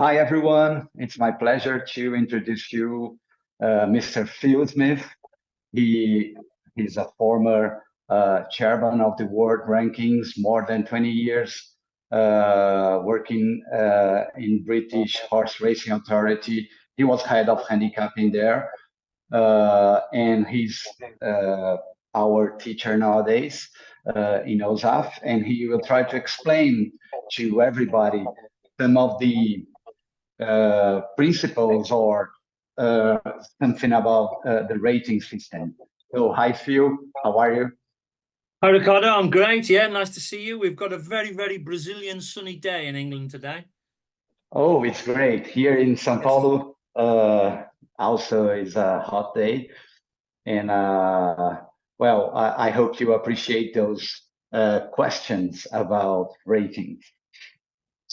Hi, everyone. It's my pleasure to introduce you Mr. Phil Smith. He's a former chairman of the world rankings, more than 20 years working in British Horse Racing Authority. He was head of handicapping there, and he's our teacher nowadays in OSAF, and he will try to explain to everybody some of the principles or something about the rating system. So, hi, Phil. How are you? Hi, Ricardo. I'm great. Yeah, nice to see you. We've got a very, very Brazilian sunny day in England today. Oh, it's great. Here in São Paulo, also is a hot day. And well, I hope you appreciate those questions about ratings.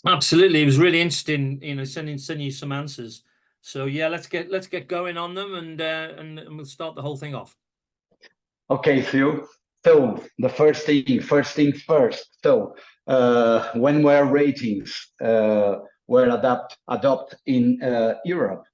Absolutely. It was really interesting, sending you some answers. So yeah, let's get going on them and we'll start the whole thing off. Okay, Phil. So the first things first. So when were ratings were adopted in Europe?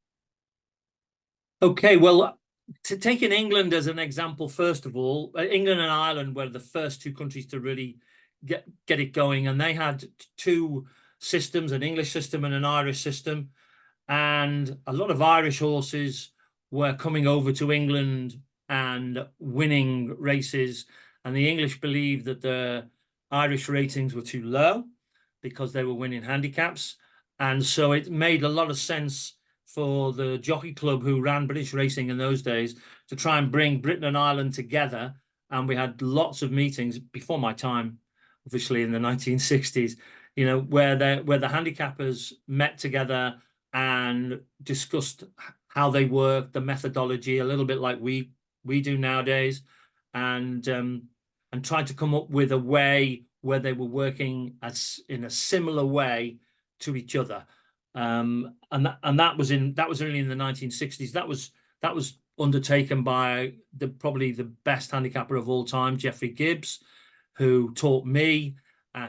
Okay, well, to take in England as an example, first of all, England and Ireland were the first two countries to really get it going, and they had two systems, an English system and an Irish system, and a lot of Irish horses were coming over to England and winning races, and the English believed that the Irish ratings were too low because they were winning handicaps, and so it made a lot of sense for the jockey club who ran British racing in those days to try and bring Britain and Ireland together. And we had lots of meetings before my time, obviously in the 1960s, where the handicappers met together and discussed how they work, the methodology, a little bit like we do nowadays, and tried to come up with a way where they were working in a similar way to each other. And that was only in the 1960s. That was undertaken by probably the best handicapper of all time, Geoffrey Gibbs, who taught me,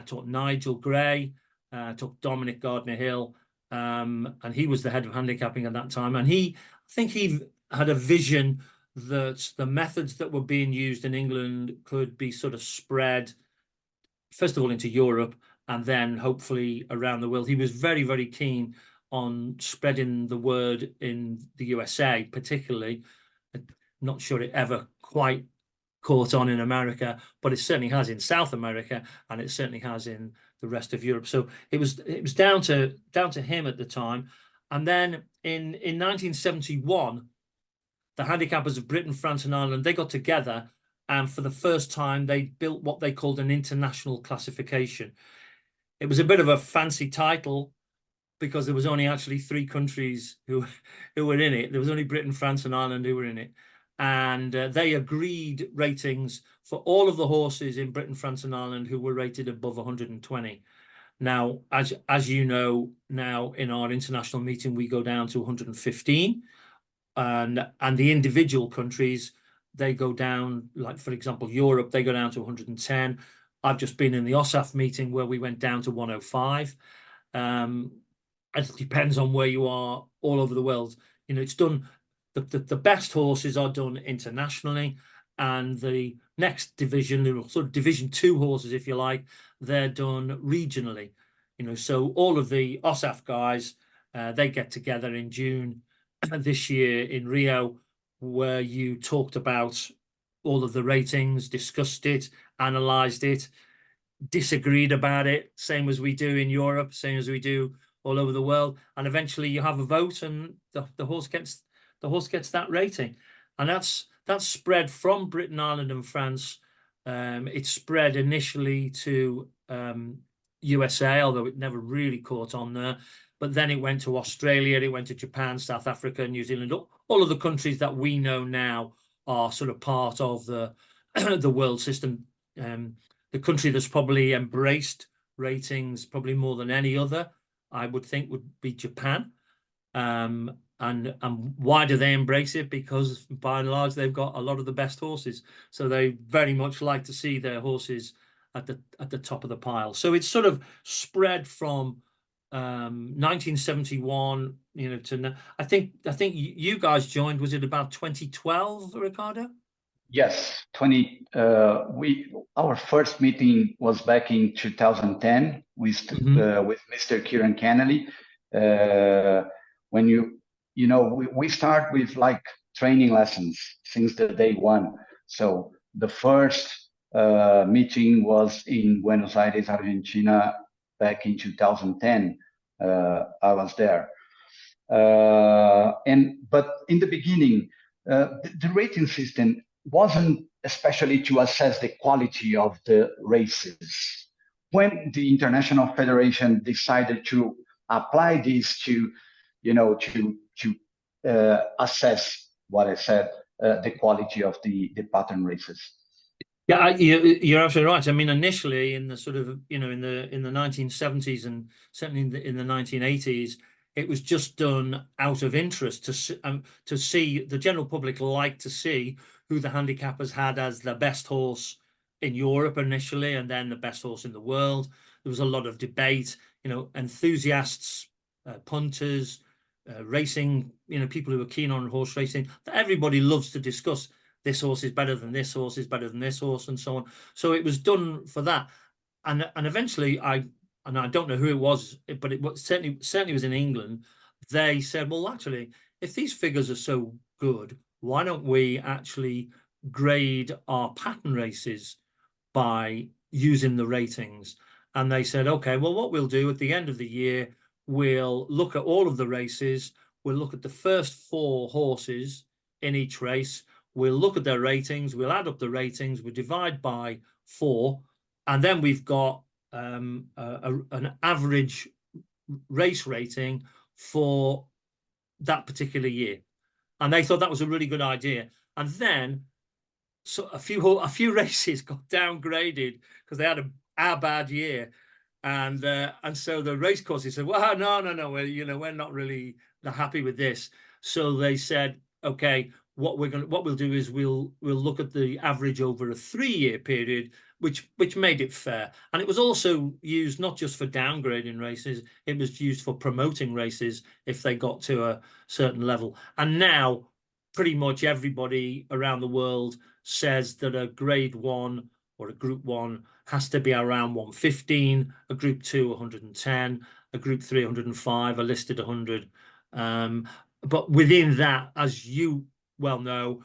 taught Nigel Gray, taught Dominic Gardner-Hill, and he was the head of handicapping at that time. And I think he had a vision that the methods that were being used in England could be sort of spread, first of all, into Europe, and then hopefully around the world. He was very, very keen on spreading the word in the USA, particularly. I'm not sure it ever quite caught on in America, but it certainly has in South America, and it certainly has in the rest of Europe. So it was down to him at the time. And then in 1971, the handicappers of Britain, France, and Ireland, they got together, and for the first time, they built what they called an international classification. It was a bit of a fancy title because there was only actually three countries who were in it. There was only Britain, France, and Ireland who were in it. And they agreed ratings for all of the horses in Britain, France, and Ireland who were rated above 120. Now, as you know, now in our international meeting, we go down to 115. And the individual countries, they go down, like, for example, Europe, they go down to 110. I've just been in the OSAF meeting where we went down to 105. It depends on where you are all over the world. It's done, the best horses are done internationally, and the next division, sort of Division 2 horses, if you like, they're done regionally. So all of the OSAF guys, they get together in June this year in Rio, where you talked about all of the ratings, discussed it, analysed it, disagreed about it, same as we do in Europe, same as we do all over the world, and eventually you have a vote, and the horse gets that rating, and that's spread from Britain, Ireland, and France. It spread initially to USA, although it never really caught on there. But then it went to Australia, it went to Japan, South Africa, New Zealand. All of the countries that we know now are sort of part of the world system. The country that's probably embraced ratings probably more than any other, I would think, would be Japan. And why do they embrace it? Because by and large, they've got a lot of the best horses. So they very much like to see their horses at the top of the pile. So it's sort of spread from 1971, you know, to I think you guys joined, was it about 2012, Ricardo? Yes, our first meeting was back in 2010 with Mr. Kieran Kennelly. When we start with like training lessons since the day one. So the first meeting was in Buenos Aires, Argentina, back in 2010. I was there, but in the beginning, the rating system wasn't especially to assess the quality of the races. When the International Federation decided to apply this to assess what I said, the quality of the pattern races. Yeah, you're absolutely right. I mean, initially in the sort of, in the 1970s and certainly in the 1980s, it was just done out of interest to see the general public liked to see who the handicappers had as the best horse in Europe initially, and then the best horse in the world. There was a lot of debate, enthusiasts, punters, racing, people who are keen on horse racing. Everybody loves to discuss this horse is better than this horse is better than this horse, and so on. So it was done for that, and eventually I don't know who it was, but it was certainly was in England. They said, well, actually, if these figures are so good, why don't we actually grade our pattern races by using the ratings? And they said, okay, well, what we'll do at the end of the year, we'll look at all of the races. We'll look at the first 4 horses in each race. We'll look at their ratings. We'll add up the ratings. We divide by 4. And then we've got an average race rating for that particular year. And they thought that was a really good idea. And then so a few races got downgraded because they had a bad year. And so the race courses said, well, no, we're not really happy with this. So they said, okay, what we'll do is we'll look at the average over a 3-year period, which made it fair. And it was also used not just for downgrading races, it was used for promoting races if they got to a certain level. And now pretty much everybody around the world says that a grade 1 or a group 1 has to be around 115, a group 2 110, a group 3 105, a listed 100. But within that, as you well know,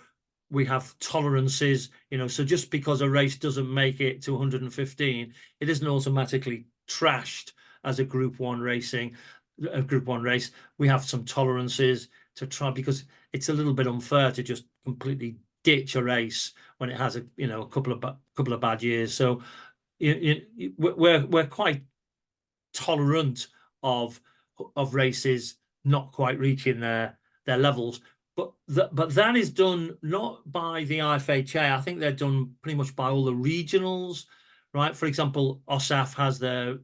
we have tolerances, so just because a race doesn't make it to 115, it isn't automatically trashed as a group 1 race. We have some tolerances to try, because it's a little bit unfair to just completely ditch a race when it has a couple of bad years. So we're quite tolerant of races not quite reaching their levels, but that is done not by the IFHA. I think they're done pretty much by all the regionals, right? For example, OSAF has their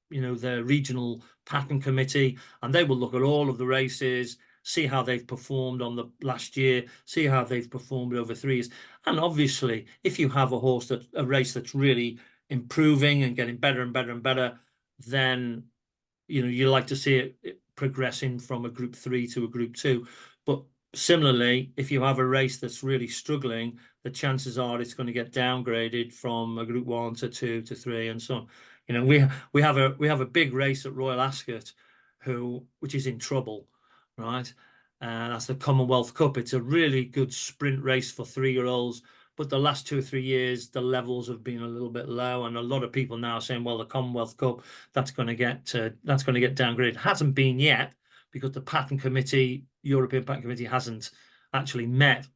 regional pattern committee, and they will look at all of the races, see how they've performed on the last year, see how they've performed over 3 years. And obviously, if you have a race that's really improving and getting better and better and better, then you like to see it progressing from a group 3 to a group 2. But similarly, if you have a race that's really struggling, the chances are it's going to get downgraded from a group 1 to 2 to 3 and so on. We have a big race at Royal Ascot, which is in trouble, right? And that's the Commonwealth Cup. It's a really good sprint race for 3-year-olds, but the last 2 or 3 years the levels have been a little bit low, and a lot of people now are saying, well, the Commonwealth Cup, that's going to get downgraded. It hasn't been yet, because the pattern committee, European Pattern Committee, hasn't actually met,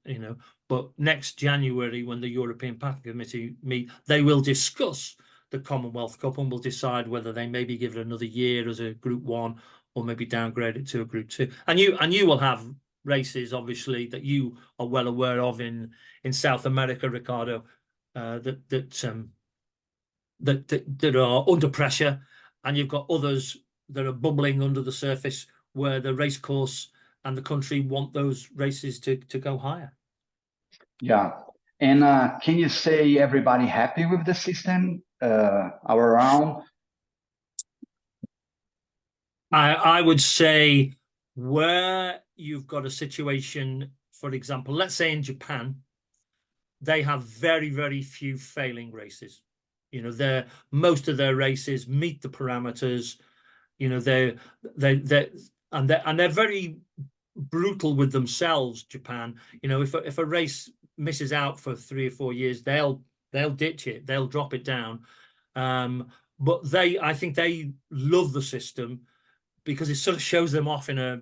but next January, when the European Pattern Committee meet, they will discuss the Commonwealth Cup and will decide whether they maybe give it another year as a group 1 or maybe downgrade it to a group 2. And you will have races, obviously, that you are well aware of in South America, Ricardo, that are under pressure, and you've got others that are bubbling under the surface, where the race course and the country want those races to go higher. Yeah. And can you say everybody happy with the system around? I would say where you've got a situation, for example, let's say in Japan, they have very, very few failing races. You know, most of their races meet the parameters. You know, they're very brutal with themselves, Japan. You know, if a race misses out for 3 or 4 years, they'll ditch it, they'll drop it down. But I think they love the system because it sort of shows them off in a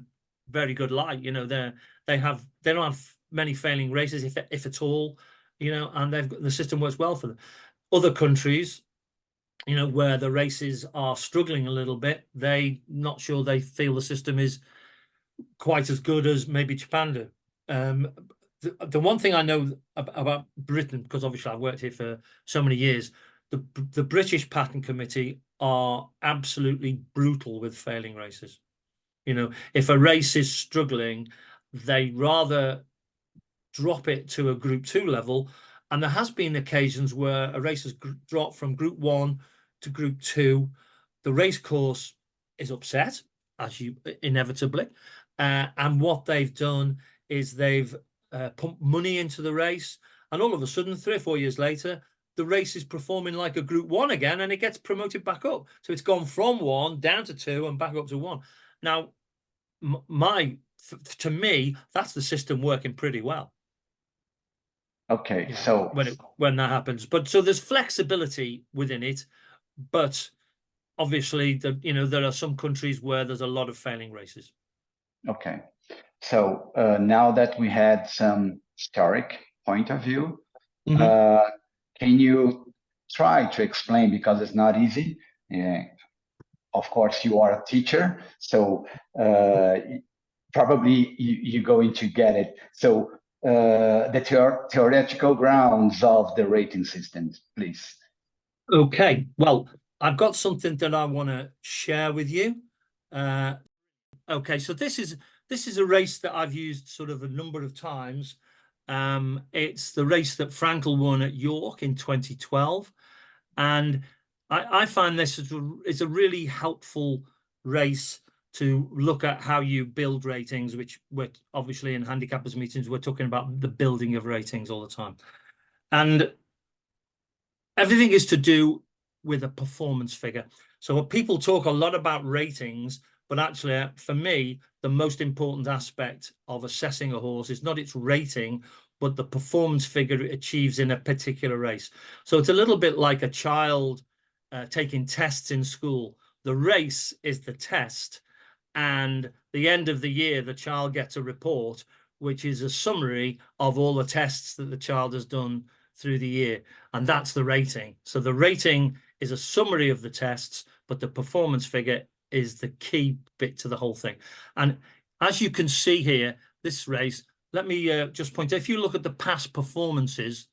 very good light. You know, they don't have many failing races, if at all. You know, and the system works well for them. Other countries, you know, where the races are struggling a little bit, not sure they feel the system is quite as good as maybe Japan do. The one thing I know about Britain, because obviously I've worked here for so many years, the British Patent Committee are absolutely brutal with failing races. You know, if a race is struggling, they rather drop it to a Group 2 level. And there has been occasions where a race has dropped from Group 1 to Group 2. The race course is upset, as you inevitably. And what they've done is they've pumped money into the race. And all of a sudden, 3 or 4 years later, the race is performing like a Group 1 again, and it gets promoted back up. So it's gone from 1 down to 2 and back up to 1. Now, to me, that's the system working pretty well. Okay, you know, so when that happens, but so there's flexibility within it, but obviously there are some countries where there's a lot of failing races. Okay, so now that we had some historic point of view, can you try to explain, because it's not easy. Of course, you are a teacher, so probably you're going to get it. So the theoretical grounds of the rating system, please. Okay, well, I've got something that I want to share with you. Okay, so this is a race that I've used sort of a number of times. It's the race that Frankel won at York in 2012, and I find this is a really helpful race to look at how you build ratings, which we're obviously in handicappers meetings, we're talking about the building of ratings all the time. And everything is to do with a performance figure. So people talk a lot about ratings, but actually for me, the most important aspect of assessing a horse is not its rating, but the performance figure it achieves in a particular race. So it's a little bit like a child taking tests in school. The race is the test, and the end of the year, the child gets a report, which is a summary of all the tests that the child has done through the year. And that's the rating. So the rating is a summary of the tests, but the performance figure is the key bit to the whole thing. And as you can see here, this race, let me just point out, if you look at the past performances,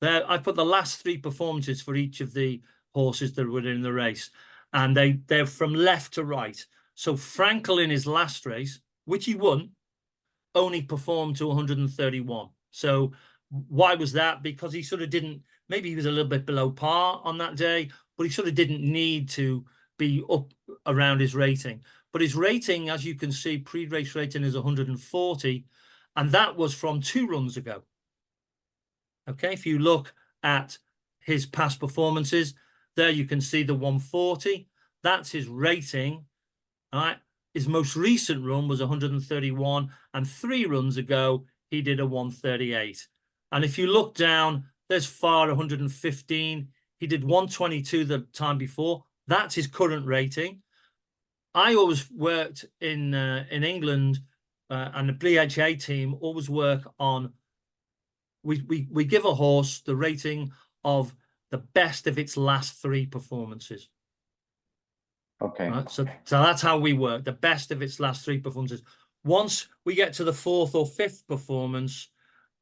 there I put the last 3 performances for each of the horses that were in the race, and they're from left to right. So Frankel in his last race, which he won, only performed to 131. So why was that? Because he sort of didn't, maybe he was a little bit below par on that day, but he sort of didn't need to be up around his rating. But his rating, as you can see, pre-race rating is 140, and that was from 2 runs ago. Okay, if you look at his past performances, there you can see the 140. That's his rating. All right. His most recent run was 131, and 3 runs ago, he did a 138. And if you look down, there's far 115. He did 122 the time before. That's his current rating. I always worked in England, and the BHA team always work on, we give a horse the rating of the best of its last 3 performances. Okay. Right? So that's how we work, the best of its last 3 performances. Once we get to the 4th or 5th performance,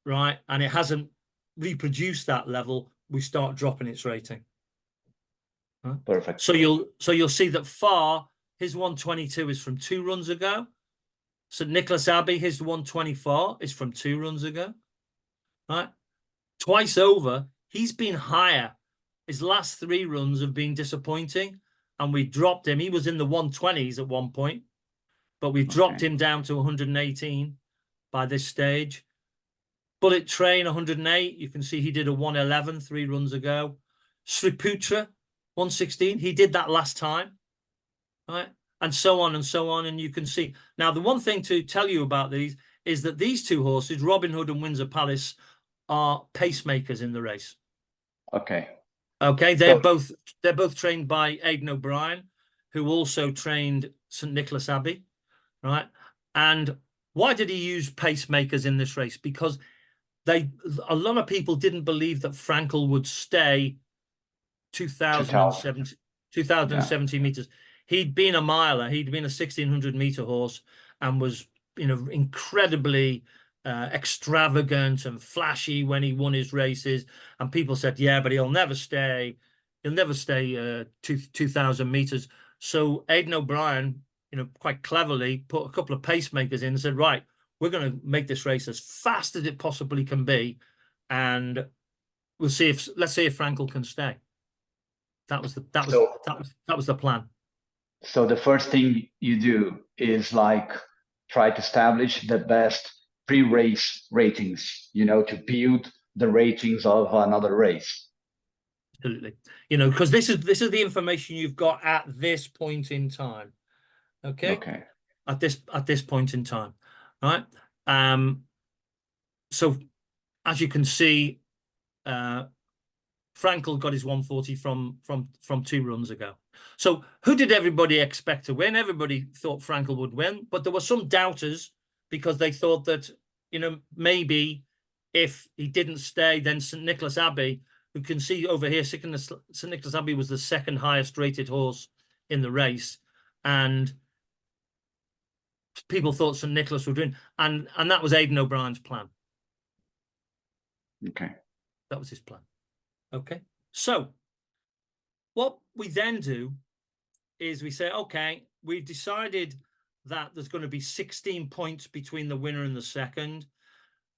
right, and it hasn't reproduced that level, we start dropping its rating. Right? Perfect. So you'll see that Far, his 122 is from 2 runs ago. St. Nicholas Abbey, his 124 is from 2 runs ago. Right? Twice over, he's been higher. His last 3 runs have been disappointing, and we dropped him. He was in the 120s at one point, but we've dropped him down to 118 by this stage. Bullet Train, 108. You can see he did a 111 3 runs ago. Sriputra, 116. He did that last time, right? And so on and so on. And you can see. Now, the one thing to tell you about these is that these two horses, Robin Hood and Windsor Palace, are pacemakers in the race. Okay. Okay, they're both trained by Aidan O'Brien, who also trained St Nicholas Abbey, right? And why did he use pacemakers in this race? Because a lot of people didn't believe that Frankel would stay 2,070 meters. He'd been a miler. He'd been a 1,600 meter horse and was, incredibly extravagant and flashy when he won his races. And people said, yeah, but he'll never stay 2,000 meters. So Aidan O'Brien, quite cleverly put a couple of pacemakers in and said, right, we're going to make this race as fast as it possibly can be, and let's see if Frankel can stay. That was the plan. So the first thing you do is try to establish the best pre-race ratings, to build the ratings of another race. Absolutely. Because this is the information you've got at this point in time. Okay. At this point in time, right? So as you can see, Frankel got his 140 from 2 runs ago. So who did everybody expect to win? Everybody thought Frankel would win, but there were some doubters because they thought that, maybe if he didn't stay, then St Nicholas Abbey, you can see over here, St Nicholas Abbey was the second highest rated horse in the race, and people thought St Nicholas would win, and that was Aidan O'Brien's plan. Okay. That was his plan. Okay. So what we then do is we say, okay, we've decided that there's going to be 16 points between the winner and the second.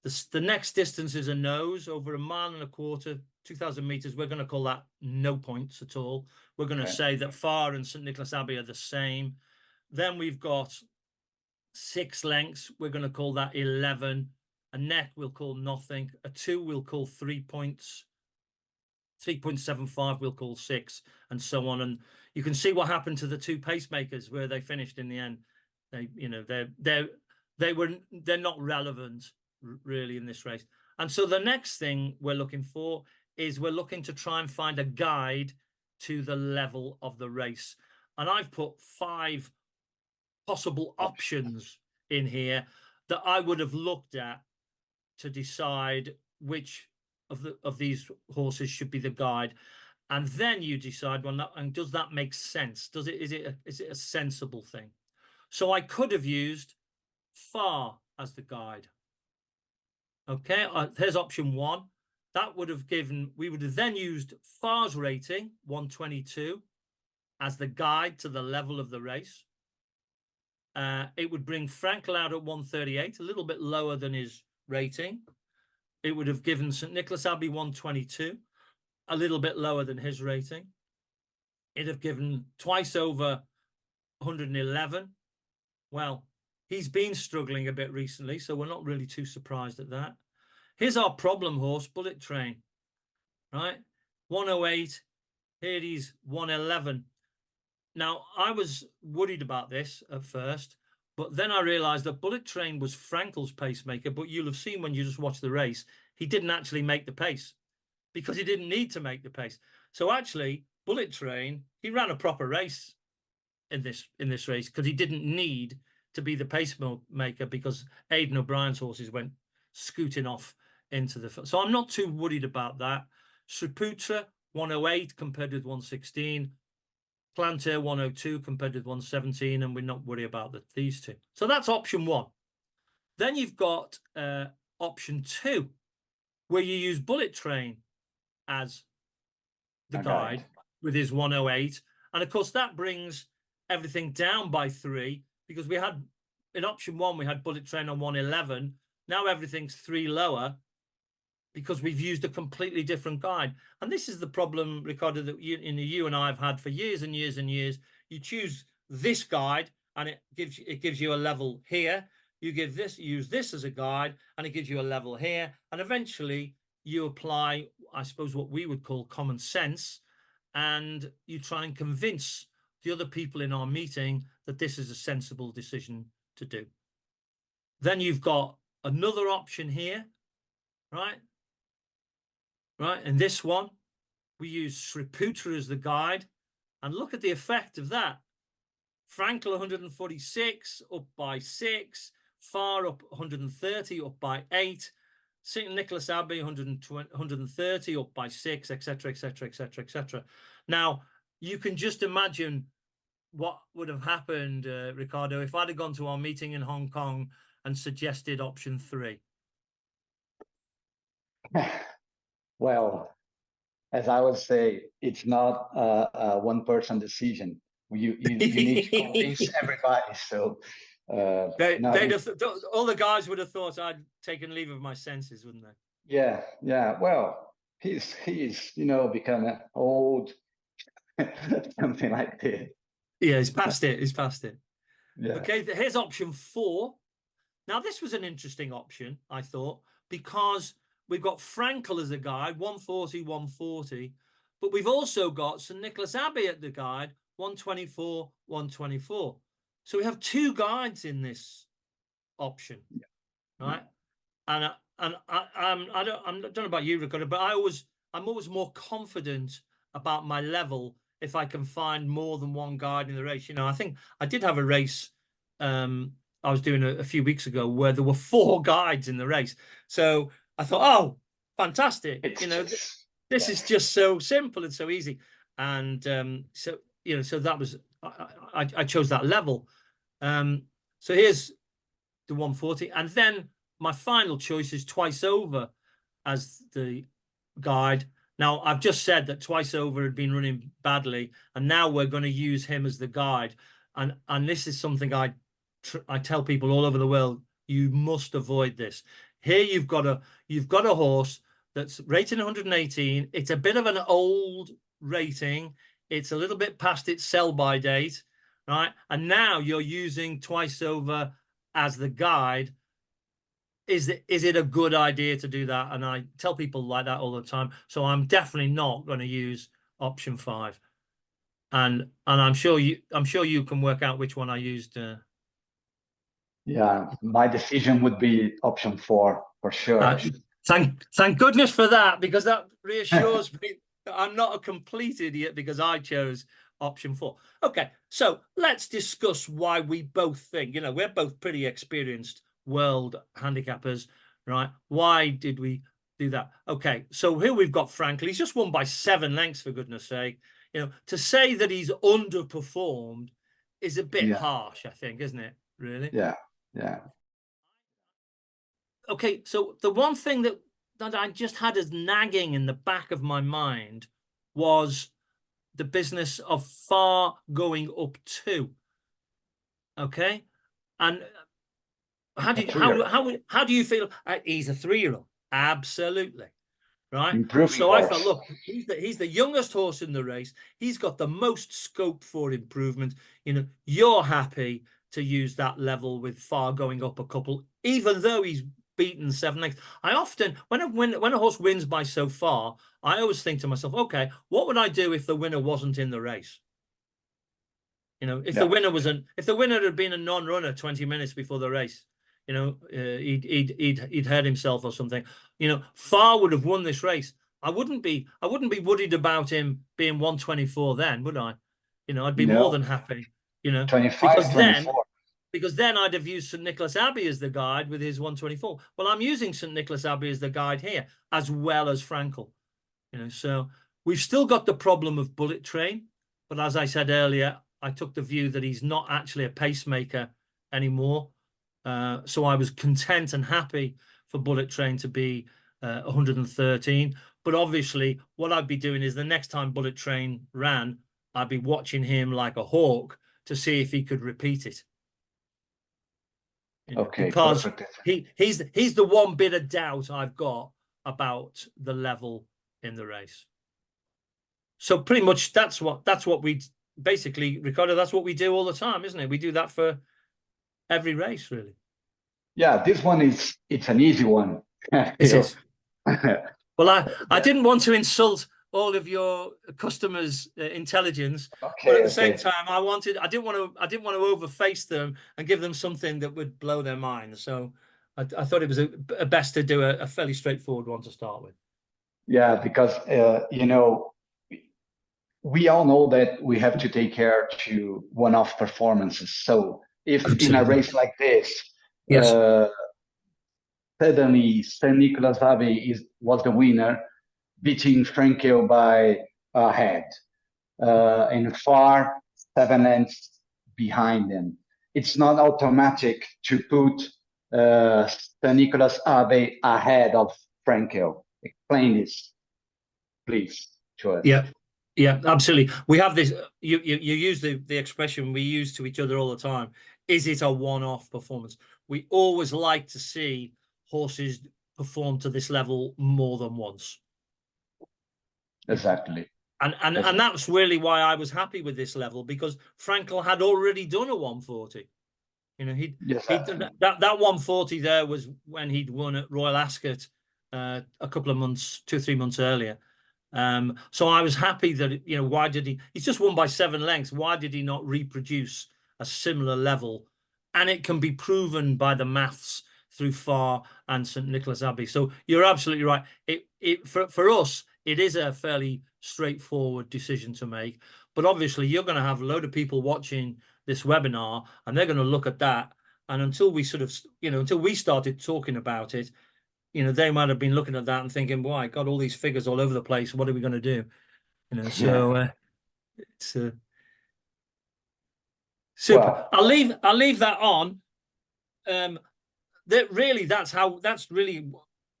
The next distance is a nose over 1.25 miles, 2,000 meters. We're going to call that no points at all. We're going to say that Far and St Nicholas Abbey are the same. Then we've got 6 lengths. We're going to call that 11. A neck we'll call nothing. A 2 we'll call 3 points. 3.75 we'll call 6, and so on. And you can see what happened to the 2 pacemakers, where they finished in the end. They're not relevant really in this race. And so the next thing we're looking for is we're looking to try and find a guide to the level of the race. And I've put 5 possible options in here that I would have looked at to decide which of these horses should be the guide. And then you decide, well, and does that make sense? Is it a sensible thing? So I could have used Far as the guide. Okay, here's option 1. That would have given, we would have then used Far's rating, 122, as the guide to the level of the race. It would bring Frankel out at 138, a little bit lower than his rating. It would have given St Nicholas Abbey 122, a little bit lower than his rating. It'd have given Twice Over 111. Well, he's been struggling a bit recently, so we're not really too surprised at that. Here's our problem horse, Bullet Train, right? 108. Here he's 111. Now, I was worried about this at first, but then I realized that Bullet Train was Frankel's pacemaker, but you'll have seen when you just watch the race, he didn't actually make the pace because he didn't need to make the pace. So actually, Bullet Train, he ran a proper race in this race because he didn't need to be the pacemaker because Aidan O'Brien's horses went scooting off into the... So I'm not too worried about that. Sriputra, 108 compared with 116. Planter 102 compared with 117, and we're not worried about these 2. So that's option 1. Then you've got option 2, where you use Bullet Train as the guide with his 108. And of course, that brings everything down by 3 because we had, in option 1, we had Bullet Train on 111. Now everything's 3 lower. because we've used a completely different guide. And this is the problem, Ricardo, that you and I have had for years and years and years. You choose this guide and it gives you a level here. You use this as a guide and it gives you a level here. And eventually you apply, I suppose, what we would call common sense, and you try and convince the other people in our meeting that this is a sensible decision to do. Then you've got another option here, right? Right, and this one, we use Sriputra as the guide, and look at the effect of that. Frankel 146, up by 6, Farr up 130, up by 8, St. Nicholas Abbey 130, up by 6, etc., etc., etc., etc. Now, you can just imagine what would have happened, Ricardo, if I'd have gone to our meeting in Hong Kong and suggested option 3. Well, as I would say, it's not a one-person decision. You need to convince everybody. So all the guys would have thought I'd taken leave of my senses, wouldn't they? Yeah, yeah. Well, he's become an old, something like this. Yeah, he's past it. He's past it. Yeah. Okay, here's option 4. Now, this was an interesting option, I thought, because we've got Frankel as a guide, 140, 140, but we've also got St. Nicholas Abbey at the guide, 124, 124. So we have 2 guides in this option, right? And I don't know about you, Ricardo, but I'm always more confident about my level if I can find more than one guide in the race. I think I did have a race I was doing a few weeks ago where there were 4 guides in the race. So I thought, oh, fantastic! This is just so simple and so easy. And so that was I chose that level. So here's the 140, and then my final choice is Twice Over as the guide. Now, I've just said that Twice Over had been running badly, and now we're going to use him as the guide. And this is something I tell people all over the world: you must avoid this. Here you've got a horse that's rated 118. It's a bit of an old rating. It's a little bit past its sell-by date, right? And now you're using Twice Over as the guide. Is it a good idea to do that? And I tell people like that all the time. So I'm definitely not going to use option 5. And I'm sure you can work out which one I used. Yeah, my decision would be option 4 for sure. Thank goodness for that, because that reassures me that I'm not a complete idiot because I chose option 4. Okay, so let's discuss why we both think, we're both pretty experienced world handicappers, right? Why did we do that? Okay, so here we've got Frankel. He's just won by 7 lengths, for goodness sake. To say that he's underperformed is a bit harsh, I think, isn't it? Really? Yeah. Okay, so the one thing that I just had as nagging in the back of my mind was the business of Farr going up 2. Okay, and how do you feel? He's a 3-year-old, absolutely, right? So I felt, look, he's the youngest horse in the race. He's got the most scope for improvement. You're happy to use that level with Farr going up a couple, even though he's beaten 7 lengths. I often, when a horse wins by so far, I always think to myself, okay, what would I do if the winner wasn't in the race? If the winner had been a non-runner 20 minutes before the race, he'd hurt himself or something. Farr would have won this race. I wouldn't be worried about him being 124 then, would I? I'd be more than happy. 25, because then I'd have used St. Nicholas Abbey as the guide with his 124. Well, I'm using St. Nicholas Abbey as the guide here, as well as Frankel. So we've still got the problem of Bullet Train, but as I said earlier, I took the view that he's not actually a pacemaker anymore. So I was content and happy for Bullet Train to be 113. But obviously, what I'd be doing is the next time Bullet Train ran, I'd be watching him like a hawk to see if he could repeat it. Okay, because he's the one bit of doubt I've got about the level in the race. So pretty much that's what we basically, Ricardo, that's what we do all the time, isn't it? We do that for every race, really. Yeah, this one it's an easy one. It is. Well, I didn't want to insult all of your customers' intelligence, but at the same time, I didn't want to overface them and give them something that would blow their mind. So I thought it was a best to do a fairly straightforward one to start with. Yeah, because you know, we all know that we have to take care to one-off performances. So if in a race like this, yes, suddenly St. Nicholas Abbey was the winner, beating Frankel by a head, and far 7 lengths behind them, it's not automatic to put St. Nicholas Abbey ahead of Frankel. Explain this, please, to us. Yeah, absolutely. We have this. You use the expression we use to each other all the time. Is it a one-off performance? We always like to see horses perform to this level more than once. Exactly. And that's really why I was happy with this level, because Frankel had already done a 140. You know, that 140 there was when he'd won at Royal Ascot a couple of months, 2 or 3 months earlier. So I was happy that, you know, why did he's just won by 7 lengths. Why did he not reproduce a similar level? And it can be proven by the maths through Farr and St. Nicholas Abbey. So you're absolutely right. For us, it is a fairly straightforward decision to make. But obviously, you're going to have a load of people watching this webinar, and they're going to look at that. And until we sort of, you know, until we started talking about it, you know, they might have been looking at that and thinking, "Well, I got all these figures all over the place. What are we going to do?" You know, so it's super. Well, I'll leave that on. That's really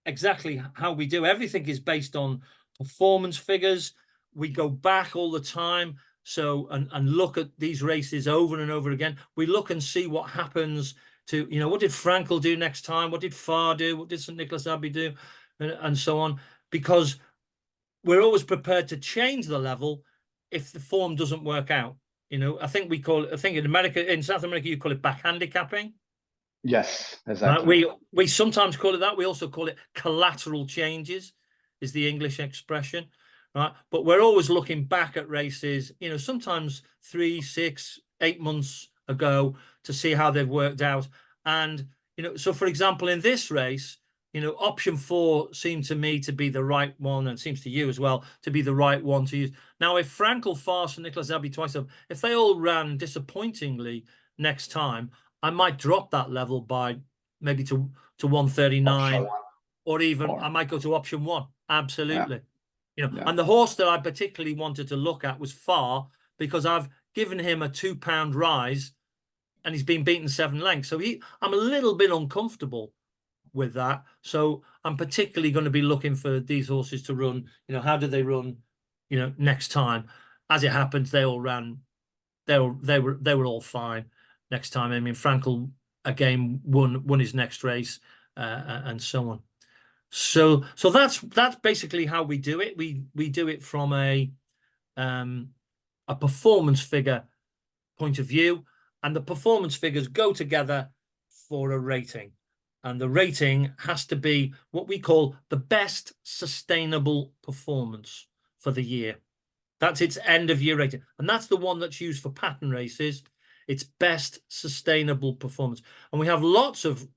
exactly how we do. Everything is based on performance figures. We go back all the time, so and look at these races over and over again. We look and see what happens to, you know, what did Frankel do next time? What did Farr do? What did St. Nicholas Abbey do? And so on, because we're always prepared to change the level if the form doesn't work out. You know, I think in America, in South America, you call it back handicapping. Yes, exactly. We sometimes call it that. We also call it collateral changes, is the English expression, right? But we're always looking back at races, you know, sometimes 3, 6, 8 months ago to see how they've worked out. And, you know, so for example, in this race, you know, option 4 seemed to me to be the right one, and seems to you as well to be the right one to use. Now, if Frankel, Farr, and Nicholas Abbey twice up, if they all ran disappointingly next time, I might drop that level by maybe to 139, or even I might go to option 1. Absolutely. You know, and the horse that I particularly wanted to look at was Farr, because I've given him a £2 rise and he's been beaten 7 lengths. So I'm a little bit uncomfortable with that. So I'm particularly going to be looking for these horses to run, you know, how do they run, you know, next time. As it happens, they all ran, they were all fine next time. I mean, Frankel again won his next race, and so on. So that's basically how we do it. We do it from a performance figure point of view, and the performance figures go together for a rating. And the rating has to be what we call the best sustainable performance for the year. That's its end of year rating. And that's the one that's used for pattern races. It's best sustainable performance. And we have lots of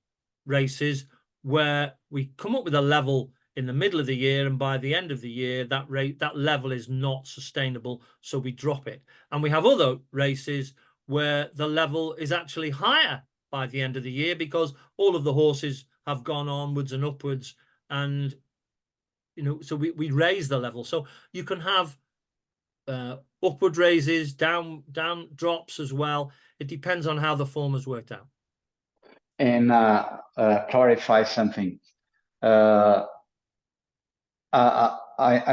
races where we come up with a level in the middle of the year, and by the end of the year, that level is not sustainable, so we drop it. And we have other races where the level is actually higher by the end of the year, because all of the horses have gone onwards and upwards, and you know, so we raise the level. So you can have upward raises, down drops as well. It depends on how the form has worked out. And clarify something. I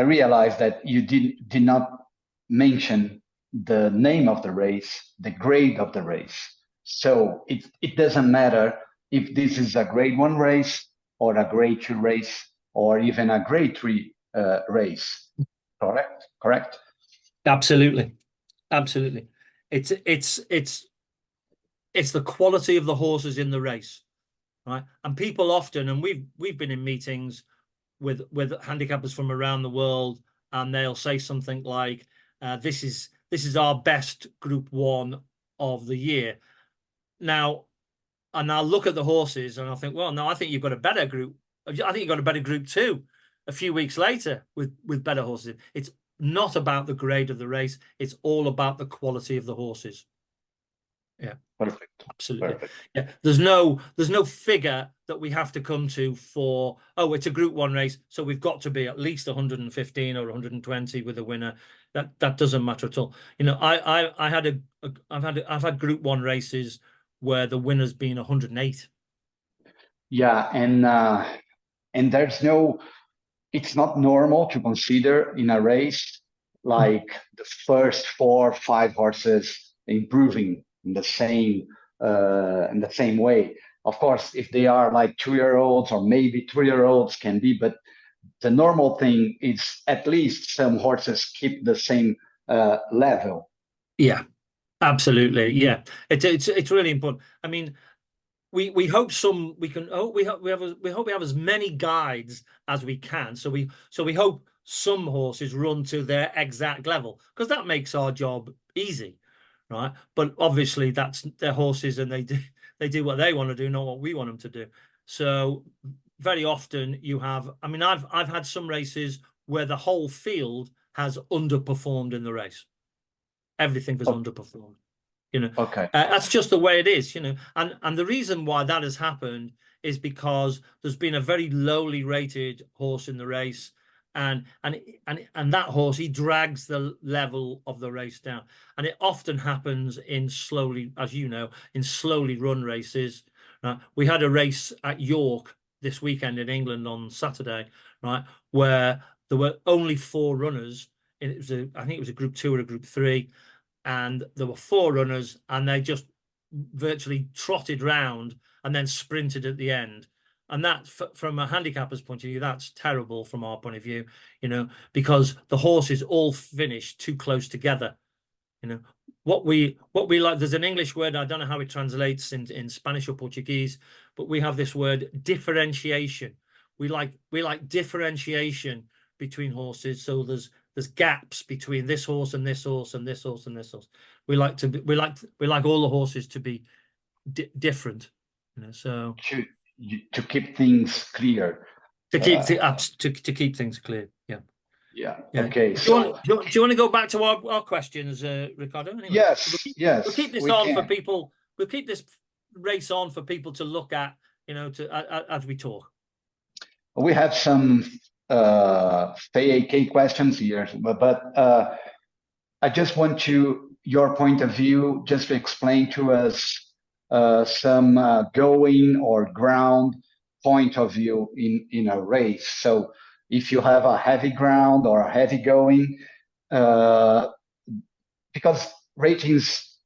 realized that you did not mention the name of the race, the grade of the race. So it doesn't matter if this is a grade 1 race or a grade 2 race or even a grade 3 race. Correct? Absolutely. It's the quality of the horses in the race, right? And people often, and we've been in meetings with handicappers from around the world, and they'll say something like, this is our best Group 1 of the year. Now, and I'll look at the horses and I'll think, well, no, I think you've got a better group. I think you've got a better Group 2 a few weeks later with better horses. It's not about the grade of the race. It's all about the quality of the horses. Yeah. Perfect. Absolutely. Perfect. Yeah. There's no figure that we have to come to for, oh, it's a Group 1 race, so we've got to be at least 115 or 120 with a winner. That doesn't matter at all. You know, I've had Group 1 races where the winner's been 108. Yeah, and there's no, it's not normal to consider in a race like the first 4 or 5 horses improving in the same way. Of course, if they are like 2-year-olds or maybe 3-year-olds can be, but the normal thing is at least some horses keep the same level. Yeah, absolutely. Yeah, it's really important. I mean, we hope we have as many guides as we can. So we hope some horses run to their exact level, because that makes our job easy, right? But obviously that's their horses, and they do what they want to do, not what we want them to do. So very often you have, I mean, I've had some races where the whole field has underperformed in the race. Everything has underperformed. You know, that's just the way it is, you know, and the reason why that has happened is because there's been a very lowly rated horse in the race, and that horse, he drags the level of the race down, and it often happens in slowly, as you know, in slowly run races. We had a race at York this weekend in England on Saturday, right, where there were only 4 runners. I think it was a Group 2 or a Group 3. And there were 4 runners, and they just virtually trotted round and then sprinted at the end. And that, from a handicapper's point of view, that's terrible from our point of view, you know, because the horses all finished too close together. You know, what we like, there's an English word, I don't know how it translates in Spanish or Portuguese, but we have this word differentiation. We like differentiation between horses. So there's gaps between this horse and this horse and this horse and this horse. We like all the horses to be different, you know. So to keep things clear. To keep things clear. Yeah. Yeah. Okay. Do you want to go back to our questions, Ricardo? Anyway, yes. We'll keep this on for people. We'll keep this race on for people to look at, you know, as we talk. We have some FAK questions here, but I just want your point of view, just to explain to us some going or ground point of view in a race. So if you have a heavy ground or a heavy going, because ratings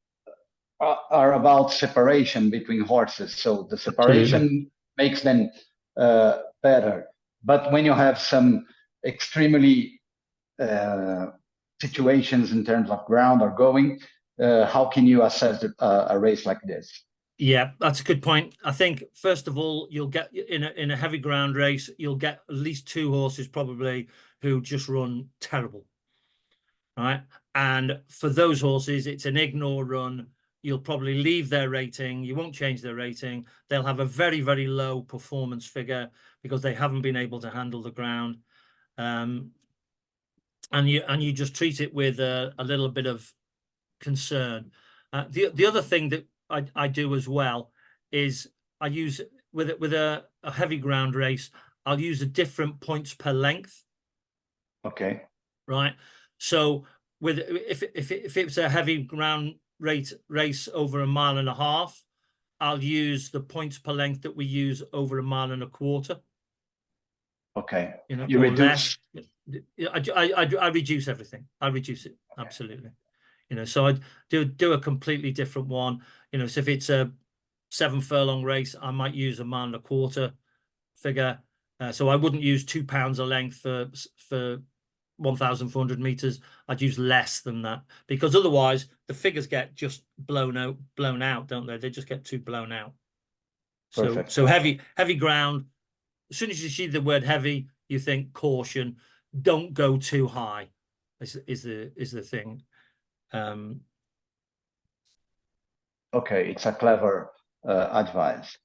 are about separation between horses, so the separation makes them better. But when you have some extremely situations in terms of ground or going, how can you assess a race like this? Yeah, that's a good point. I think, first of all, you'll get in a heavy ground race, you'll get at least 2 horses probably who just run terrible, right? And for those horses, it's an ignore run. You'll probably leave their rating. You won't change their rating. They'll have a very, very low performance figure because they haven't been able to handle the ground. And you just treat it with a little bit of concern. The other thing that I do as well is I use with a heavy ground race, I'll use a different points per length. Okay. Right. So if it's a heavy ground race over 1.5 miles, I'll use the points per length that we use over 1.25 miles. Okay. You know, you reduce. I reduce everything. I reduce it. Okay. Absolutely. You know, so I do a completely different one. You know, so if it's a 7 furlong race, I might use 1.25 miles figure. So I wouldn't use £2 a length for 1,400 meters. I'd use less than that, because otherwise the figures get just blown out, don't they? They just get too blown out. Perfect. So heavy ground. As soon as you see the word heavy, you think caution. Don't go too high. Is the thing. Okay, it's a clever advice.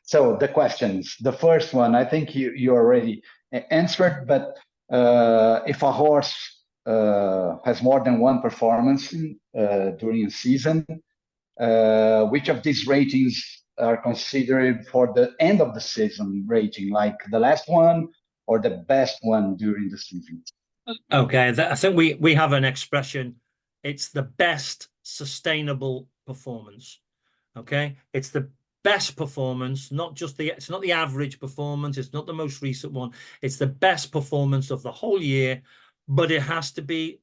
So the questions. The first one, I think you already answered, but if a horse has more than one performance during a season, which of these ratings are considered for the end of the season rating, like the last one or the best one during the season? Okay, I think we have an expression. It's the best sustainable performance. Okay, it's the best performance, not just it's not the average performance, it's not the most recent one, it's the best performance of the whole year, but it has to be,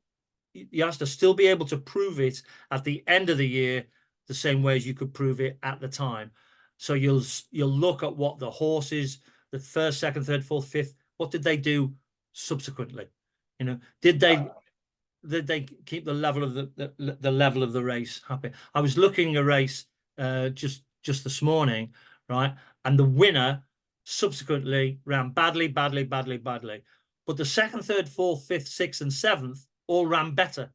you have to still be able to prove it at the end of the year the same way as you could prove it at the time. So you'll look at what the horses, the first, second, third, fourth, fifth, what did they do subsequently? You know, did they keep the level of the level of the race happy? I was looking at a race just this morning, right? And the winner subsequently ran badly. But the second, third, fourth, fifth, sixth, and seventh all ran better.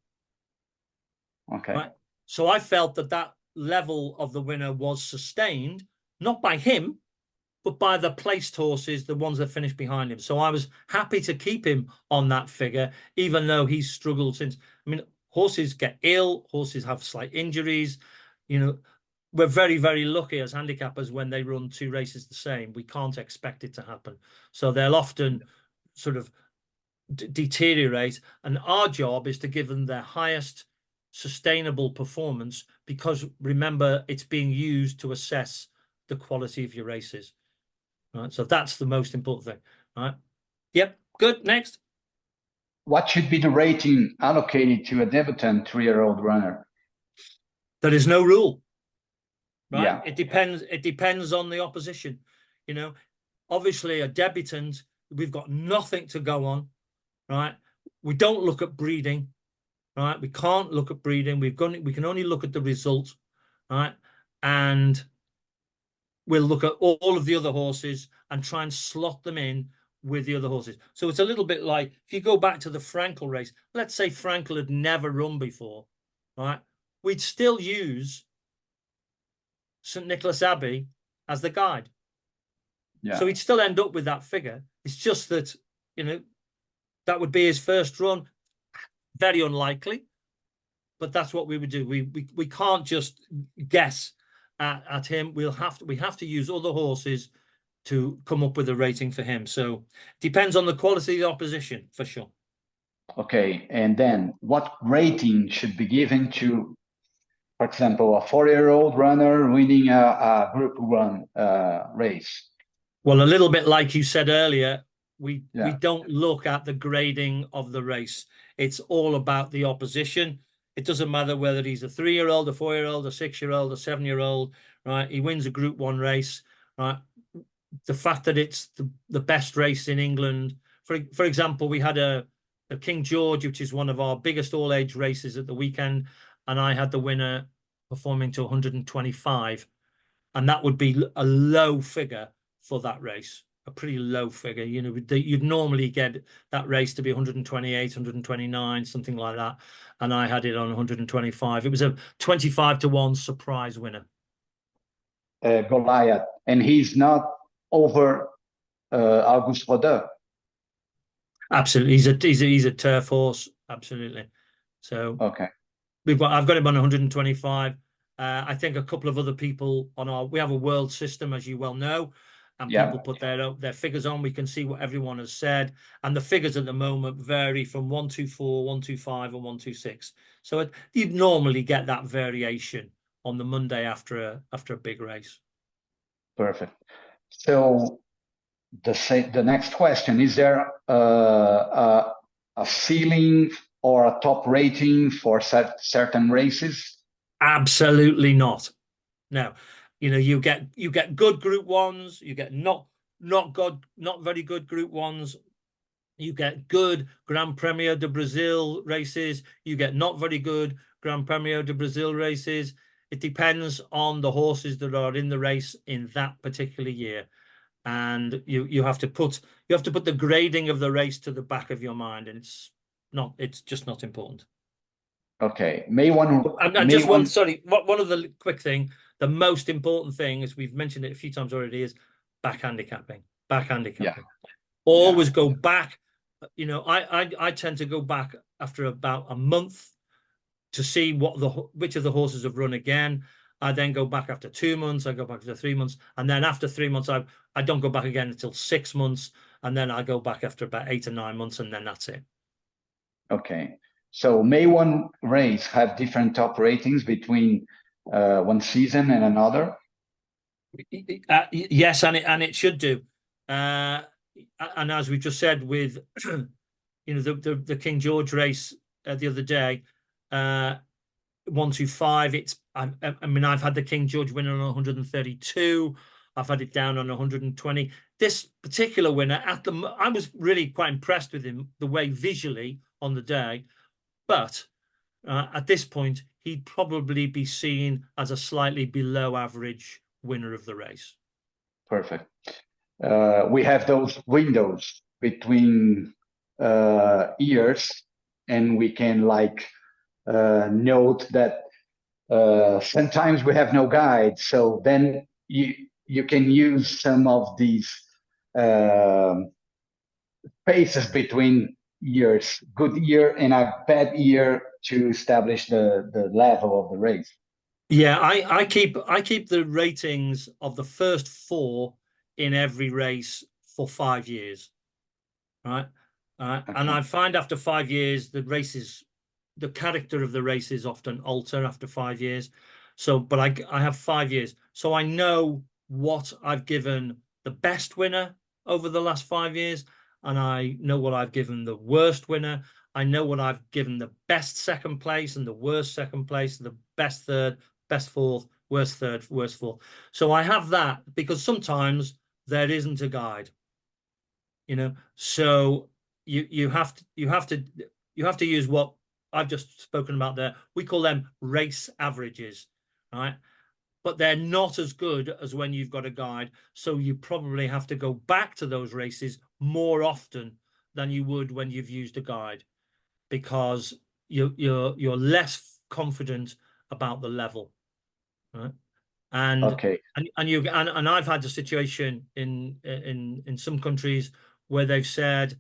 Okay. Right? So I felt that level of the winner was sustained, not by him, but by the placed horses, the ones that finished behind him. So I was happy to keep him on that figure, even though he's struggled since. I mean, horses get ill, horses have slight injuries. You know, we're very, very lucky as handicappers when they run two races the same. We can't expect it to happen. So they'll often sort of deteriorate. And our job is to give them their highest sustainable performance, because remember, it's being used to assess the quality of your races. Right, so that's the most important thing. Right. Yep. Good. Next. What should be the rating allocated to a debutant 3-year-old runner? There is no rule. Right. Yeah. It depends on the opposition. You know, obviously a debutant, we've got nothing to go on. Right. We don't look at breeding. Right. We can't look at breeding. We can only look at the result. Right. And we'll look at all of the other horses and try and slot them in with the other horses. So it's a little bit like, if you go back to the Frankel race, let's say Frankel had never run before, right? We'd still use St. Nicholas Abbey as the guide. Yeah. So he'd still end up with that figure. It's just that, you know, that would be his first run. Very unlikely, but that's what we would do. We can't just guess at him. We have to use other horses to come up with a rating for him. So depends on the quality of the opposition, for sure. Okay, and then what rating should be given to, for example, a 4-year-old runner winning a Group 1 race? Well, a little bit like you said earlier, we don't look at the grading of the race. It's all about the opposition. It doesn't matter whether he's a 3-year-old, a 4-year-old, a 6-year-old, a 7-year-old, right? He wins a Group 1 race, right? The fact that it's the best race in England. For example, we had a King George, which is one of our biggest all-age races at the weekend, and I had the winner performing to 125, and that would be a low figure for that race, a pretty low figure. You know, you'd normally get that race to be 128, 129, something like that, and I had it on 125. It was a 25-1 surprise winner. Goliath, and he's not over Auguste Rodin. Absolutely, he's a turf horse. Absolutely. So okay, I've got him on 125. I think a couple of other people we have a world system, as you well know, and people put their figures on. We can see what everyone has said, and the figures at the moment vary from 124, 125, and 126. So you'd normally get that variation on the Monday after a big race. Perfect. So the next question, is there a ceiling or a top rating for certain races? Absolutely not. No. You know, you get good Group 1s, you get not not very good Group 1s. You get good Grand Premio de Brazil races. You get not very good Grand Premio de Brazil races. It depends on the horses that are in the race in that particular year, and you have to put the grading of the race to the back of your mind, and it's just not important. Okay, one other quick thing. The most important thing, as we've mentioned it a few times already, is back handicapping. Yeah. Always go back. You know, I tend to go back after about a month to see which of the horses have run again. I then go back after 2 months. I go back after 3 months, and then after 3 months, I don't go back again until 6 months, and then I go back after about 8 or 9 months, and then that's it. Okay, so may one race have different top ratings between one season and another? Yes, and it should do. And as we just said, with you know, the King George race the other day, 125. I mean, I've had the King George winner on 132. I've had it down on 120. This particular winner, I was really quite impressed with him, the way visually on the day, but at this point, he'd probably be seen as a slightly below average winner of the race. Perfect. We have those windows between years, and we can note that sometimes we have no guide. So then you can use some of these spaces between years, good year and a bad year, to establish the level of the race. Yeah, I keep the ratings of the first 4 in every race for 5 years, right? Okay. And I find after 5 years, the character of the races often alter after 5 years. So, but I have 5 years, so I know what I've given the best winner over the last 5 years, and I know what I've given the worst winner. I know what I've given the best second place and the worst second place, the best third, best fourth, worst third, worst fourth. So I have that because sometimes there isn't a guide, you know. So you have to use what I've just spoken about there. We call them race averages, right? But they're not as good as when you've got a guide. So you probably have to go back to those races more often than you would when you've used a guide, because you're less confident about the level, right? And okay. And I've had a situation in some countries where they've said,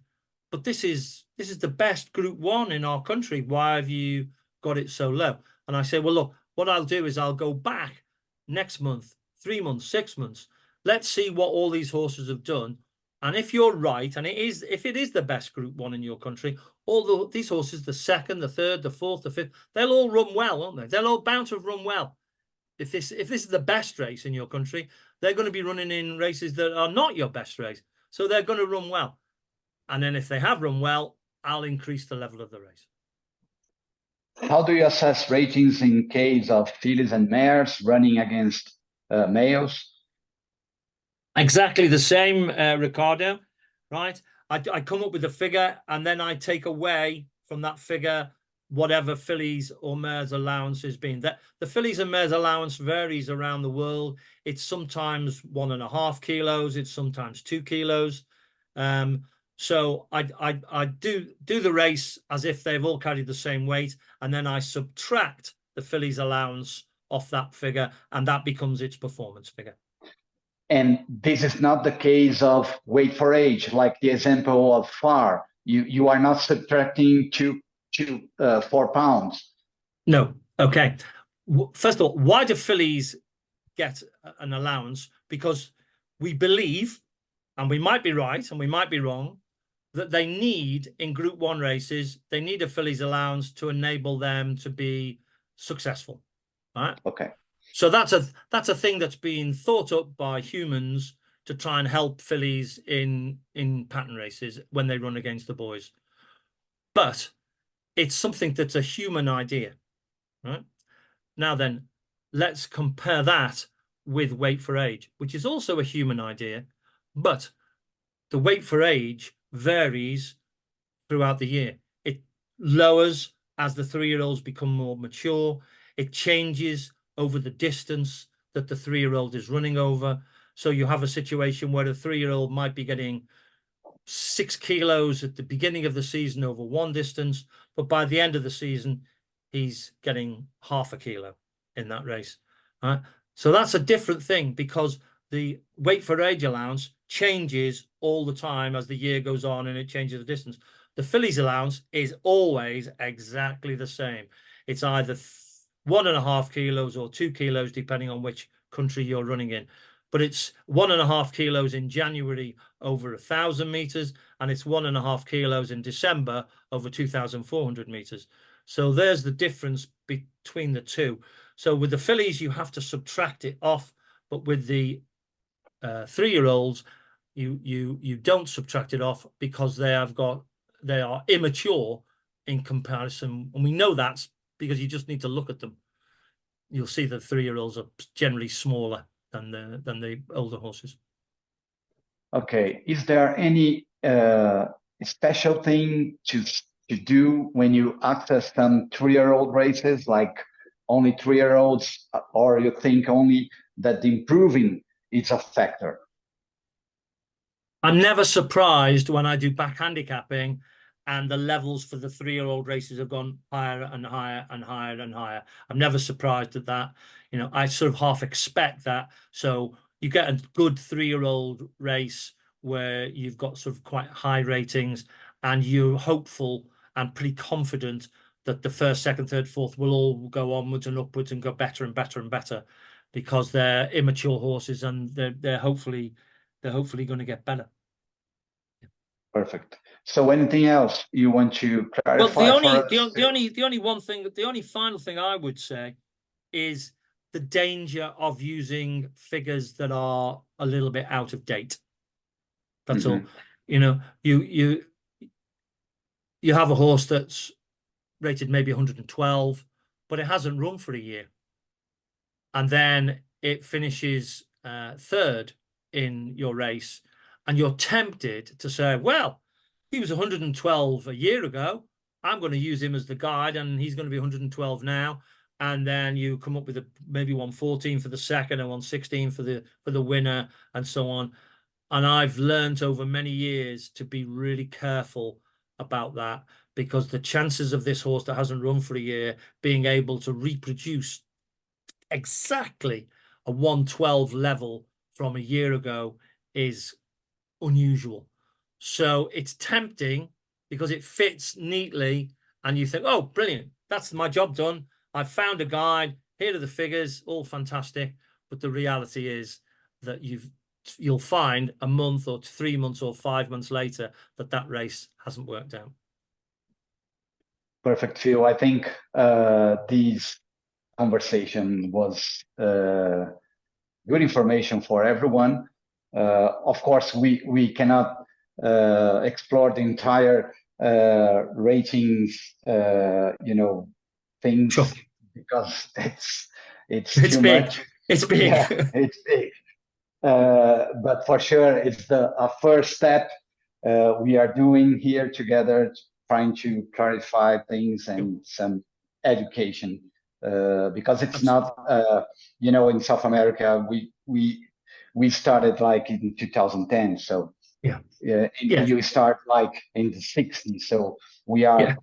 but this is the best Group 1 in our country. Why have you got it so low? And I say, well, look, what I'll do is I'll go back next month, 3 months, 6 months. Let's see what all these horses have done. And if you're right, and if it is the best Group 1 in your country, these horses, the second, the third, the fourth, the fifth, they'll all run well, won't they? They'll all bound to have run well. If this is the best race in your country, they're going to be running in races that are not your best race. So they're going to run well. And then if they have run well, I'll increase the level of the race. How do you assess ratings in case of fillies and mares running against males? Exactly the same, Ricardo, right? I come up with a figure, and then I take away from that figure whatever fillies or mares allowance has been. That the fillies and mares allowance varies around the world. It's sometimes 1.5 kilos. It's sometimes 2 kilos. So I do the race as if they've all carried the same weight, and then I subtract the fillies allowance off that figure, and that becomes its performance figure. And this is not the case of weight for age, like the example of FAR. You are not subtracting 4 pounds. No. Okay. First of all, why do fillies get an allowance? Because we believe, and we might be right and we might be wrong, that they need, in Group 1 races, they need a fillies allowance to enable them to be successful. Right? Okay. So that's a thing that's been thought up by humans to try and help fillies in pattern races when they run against the boys. But it's something that's a human idea, right? Now then, let's compare that with weight for age, which is also a human idea, But the weight for age varies throughout the year. It lowers as the 3-year-olds become more mature. It changes over the distance that the 3-year-old is running over. So you have a situation where a 3-year-old might be getting 6 kilos at the beginning of the season over one distance, but by the end of the season, he's getting half a kilo in that race. Right? So that's a different thing, because the weight for age allowance changes all the time as the year goes on, and it changes the distance. The fillies allowance is always exactly the same. It's either 1.5 kilos or 2 kilos, depending on which country you're running in. But it's 1.5 kilos in January over 1,000 meters, and it's 1.5 kilos in December over 2,400 meters. So there's the difference between the two. So with the fillies, you have to subtract it off, but with the 3-year-olds, you don't subtract it off, because they are immature in comparison, and we know that's because you just need to look at them. You'll see that 3-year-olds are generally smaller than the older horses. Okay, is there any special thing to do when you access some 3-year-old races, like only 3-year-olds, or you think only that the improving is a factor? I'm never surprised when I do back handicapping and the levels for the 3-year-old races have gone higher and higher and higher and higher. I'm never surprised at that. You know, I sort of half expect that. So you get a good 3-year-old race where you've got sort of quite high ratings, and you're hopeful and pretty confident that the first, second, third, fourth will all go onwards and upwards and go better and better and better, because they're immature horses, and they're hopefully going to get better. Perfect. So anything else you want to clarify? Well, the only final thing I would say is the danger of using figures that are a little bit out of date. That's all. You know, you have a horse that's rated maybe 112, but it hasn't run for a year, and then it finishes third in your race, and you're tempted to say, well, he was 112 a year ago, I'm going to use him as the guide, and he's going to be 112 now. And then you come up with maybe 114 for the second and 116 for the winner, and so on. And I've learned over many years to be really careful about that, because the chances of this horse that hasn't run for a year being able to reproduce exactly a 112 level from a year ago is unusual. So it's tempting because it fits neatly, and you think, oh, brilliant, that's my job done. I've found a guide, here are the figures, all fantastic. But the reality is that you'll find a month or 3 months or 5 months later that race hasn't worked out. Perfect, Phil. I think this conversation was good information for everyone. Of course, we cannot explore the entire ratings, things, sure, because it's too big. much. It's big. Yeah, it's big. But for sure, it's a first step we are doing here together, trying to clarify things and some education, because it's not, in South America, we started like in 2010. So you start like in the 60s. So we are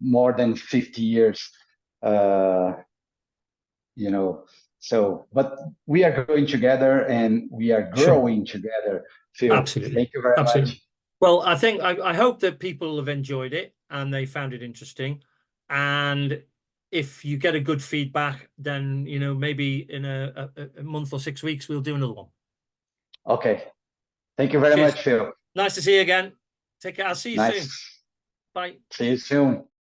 more than 50 years, So, but we are going together and we are growing together. Phil, absolutely. Thank you very much. Well, I hope that people have enjoyed it and they found it interesting. And if you get a good feedback, then, maybe in a month or 6 weeks, we'll do another one. Okay. Thank you very much, Phil. Nice to see you again. Take care. I'll see you soon. Bye. See you soon.